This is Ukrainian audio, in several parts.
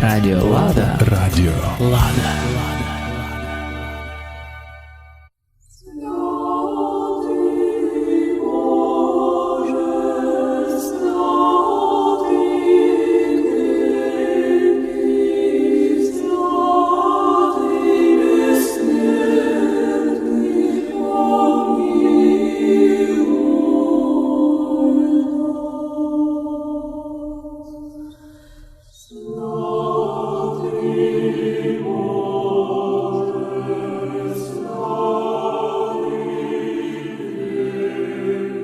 Радіо Лада. Радіо Лада.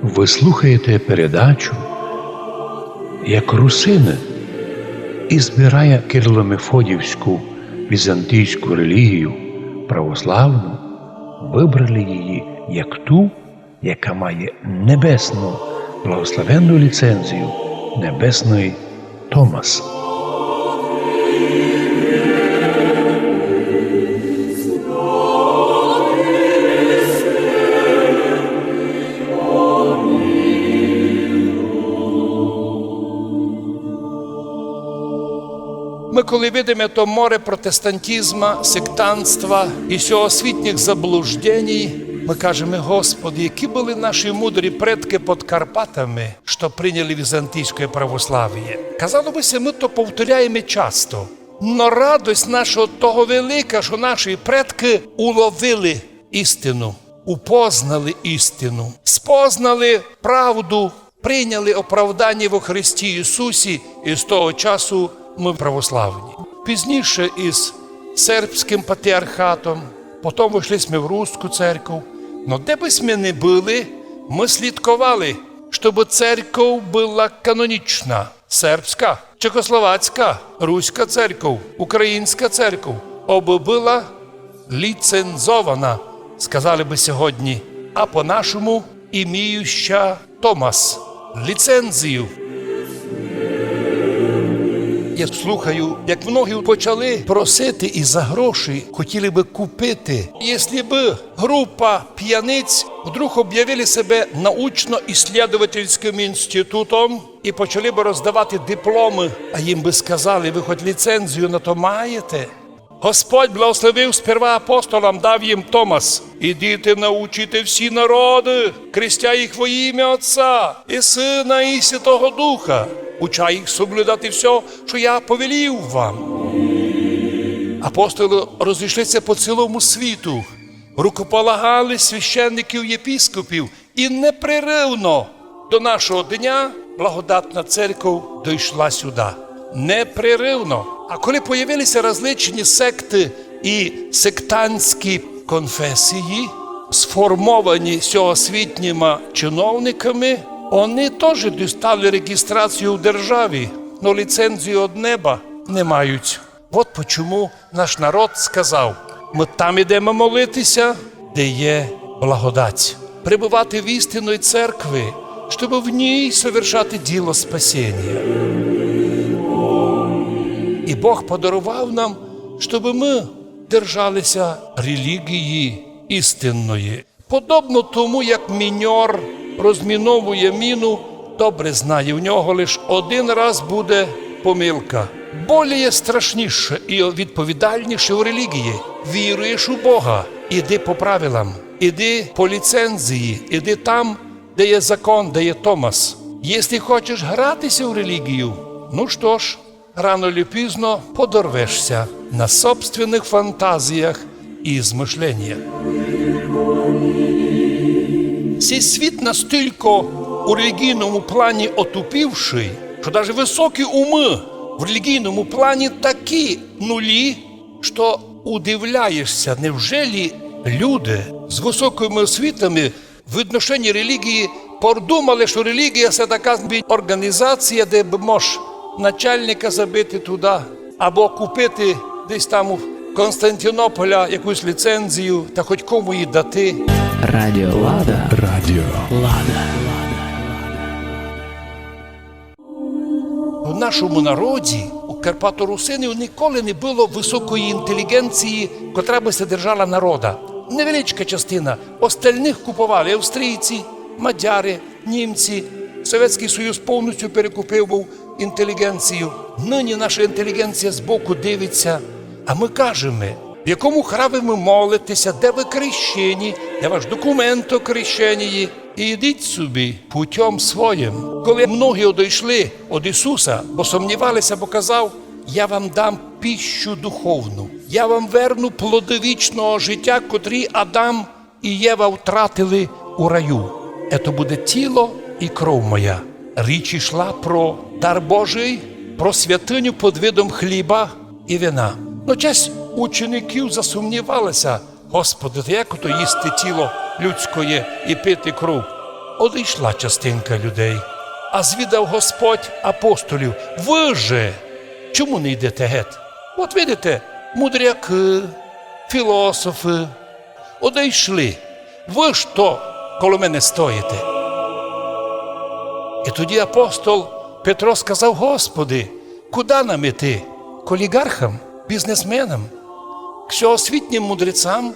Ви слухаєте передачу «Як русини» і збирає Кирило-Мефодіївську візантійську релігію православну, вибрали її як ту, яка має небесну благословенну ліцензію небесної Томас. Ми коли видимо то море протестантизма, сектантства і всеосвітніх заблуждень, ми кажемо: Господи, які були наші мудрі предки під Карпатами, що прийняли візантійське православ'я. Казало би, ми то повторяємо часто. Но радость нашого того велика, що наші предки уловили істину, упознали істину, спознали правду, прийняли оправдання во Христі Ісусі, і з того часу ми православні. Пізніше із сербським патріархатом, потім вийшли ми в Руську церкву. Но де би ми не були, ми слідкували, щоб церква була канонічна. Сербська, чехословацька, руська церква, українська церква. Оба була ліцензована, сказали би сьогодні, а по-нашому іміюща Томас, ліцензію. Я слухаю, як многі почали просити і за гроші хотіли би купити. Якщо б група п'яниць вдруг об'явили себе научно-ісследовательським інститутом і почали б роздавати дипломи, а їм би сказали: ви хоч ліцензію на то маєте? Господь благословив сперва апостолам, дав їм Томас: ідіть научите всі народи, крестя їх во ім'я Отця і Сина і Святого Духа, уча їх соблюдати все, що я повелів вам. Апостоли розійшлися по цілому світу, рукополагали священників, єпископів, і непреривно до нашого дня благодатна церква дійшла сюди. Непреривно. А коли появилися различні секти і сектантські конфесії, сформовані всеосвітніми чиновниками, вони теж дістали реєстрацію в державі, але ліцензію від неба не мають. От чому наш народ сказав: ми там ідемо молитися, де є благодать. Прибувати в істинної церкви, щоб в ній совершати діло спасіння. І Бог подарував нам, щоб ми держалися релігії істинної. Подобно тому, як міньор розміновує міну, добре знає, в нього лише один раз буде помилка. Более страшніше і відповідальніше в релігії. Віруєш у Бога, іди по правилам, іди по ліцензії, іди там, де є закон, де є Томас. Якщо хочеш гратися в релігію, ну що ж, рано чи пізно подорвешся на собственних фантазіях і змишленнях. Цей світ настільки у релігійному плані отупівший, що навіть високі уми в релігійному плані такі нулі, що удивляєшся, невжелі люди з високими освітами в відношенні релігії подумали, що релігія – це така організація, де б можеш начальника забити туди, або купити десь там у Константинополя якусь ліцензію, та хоч кому її дати. Радіо Лада. Радіо Лада. У нашому народі, у карпато-русинів, ніколи не було високої інтелігенції, котра би се держала народа. Невеличка частина. Остальних купували австрійці, мадяри, німці. Совєтський Союз повністю перекупив був. інтелігенцію. Нині наша інтелігенція збоку дивиться, а ми кажемо, в якому храмі ви молитеся, де ви крещені, де ваш документ о крещенні. І йдіть собі путем своїм. Коли многі одійшли від Ісуса, бо сумнівалися, бо казав, я вам дам пищу духовну, я вам верну плоди вічного життя, котрі Адам і Єва втратили у раю. Ето буде тіло і кров моя. Річ ішла про дар Божий, про святиню під видом хліба і вина. Но часть учеників засумнівалися, Господи, та як ото їсти тіло людське і пити кров? Одійшла частинка людей, а звідав Господь апостолів, ви же, чому не йдете геть? От видите, мудряки, філософи, одійшли, ви ж то коло мене стоїте. І тоді апостол Петро сказав, Господи, куди нам іти? К олігархам, бізнесменам, к всеосвітнім мудрецям,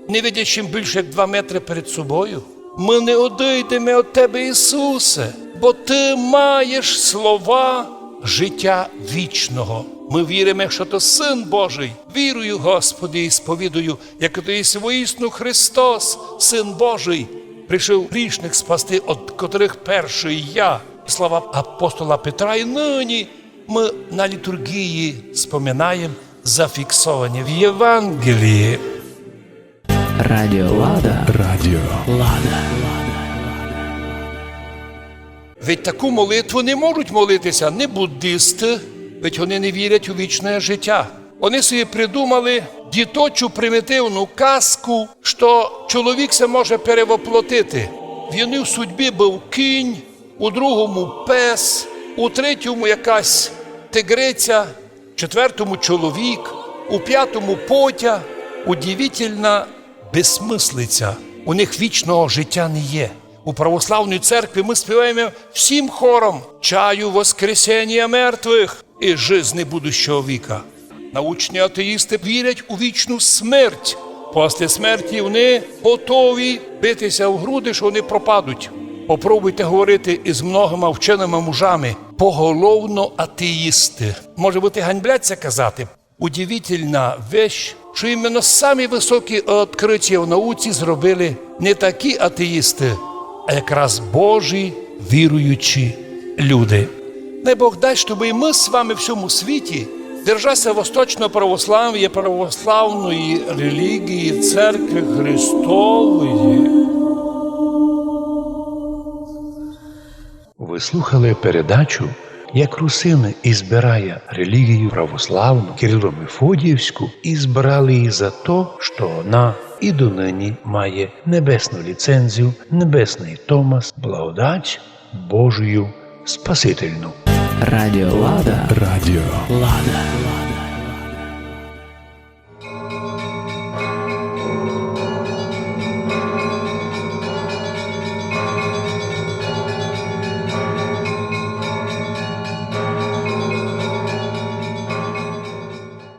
не видячим більше як 2 метри перед собою? Ми не одійдемо від Тебе, Ісусе, бо Ти маєш слова життя вічного. Ми віримо, що Ти Син Божий. Вірую, Господи, і сповідую, як Ти єси воістину Христос, Син Божий, прийшов грішних спасти, від котрих перший я. Слова апостола Петра, і нині ми на літургії споминаємо зафіксовані в Євангелії. Радіо Лада. Радіо Лада. Ведь таку молитву не можуть молитися не буддисти, ведь вони не вірять у вічне життя. Вони собі придумали діточу примітивну казку, що чоловік се може перевоплотити. В одній судьбі був кінь, у другому пес, у третьому якась тигриця, в четвертому чоловік, у п'ятому потя. Удивительна безсмислиця. У них вічного життя не є. У православній церкві ми співаємо всім хором «Чаю воскресення мертвих і жизни будущого віка». Научні атеїсти вірять у вічну смерть. Після смерті вони готові битися в груди, що вони пропадуть. Попробуйте говорити із многома вченими мужами. Поголовно атеїсти. Може бути, ганьбляться казати. Удивительна вещь, що іменно самі високі відкриття в науці зробили не такі атеїсти, а якраз Божі віруючі люди. Дай Бог дай, щоб і ми з вами в всьому світі держася восточного православ'я, православної релігії, церкви Христової. Ви слухали передачу «Як русини і збирає релігію православну Кирило-Мефодіївську і збирали її за то, що вона і донині має небесну ліцензію, небесний Томас, благодать Божою Спасительну». Радіо Лада. Радіо Лада.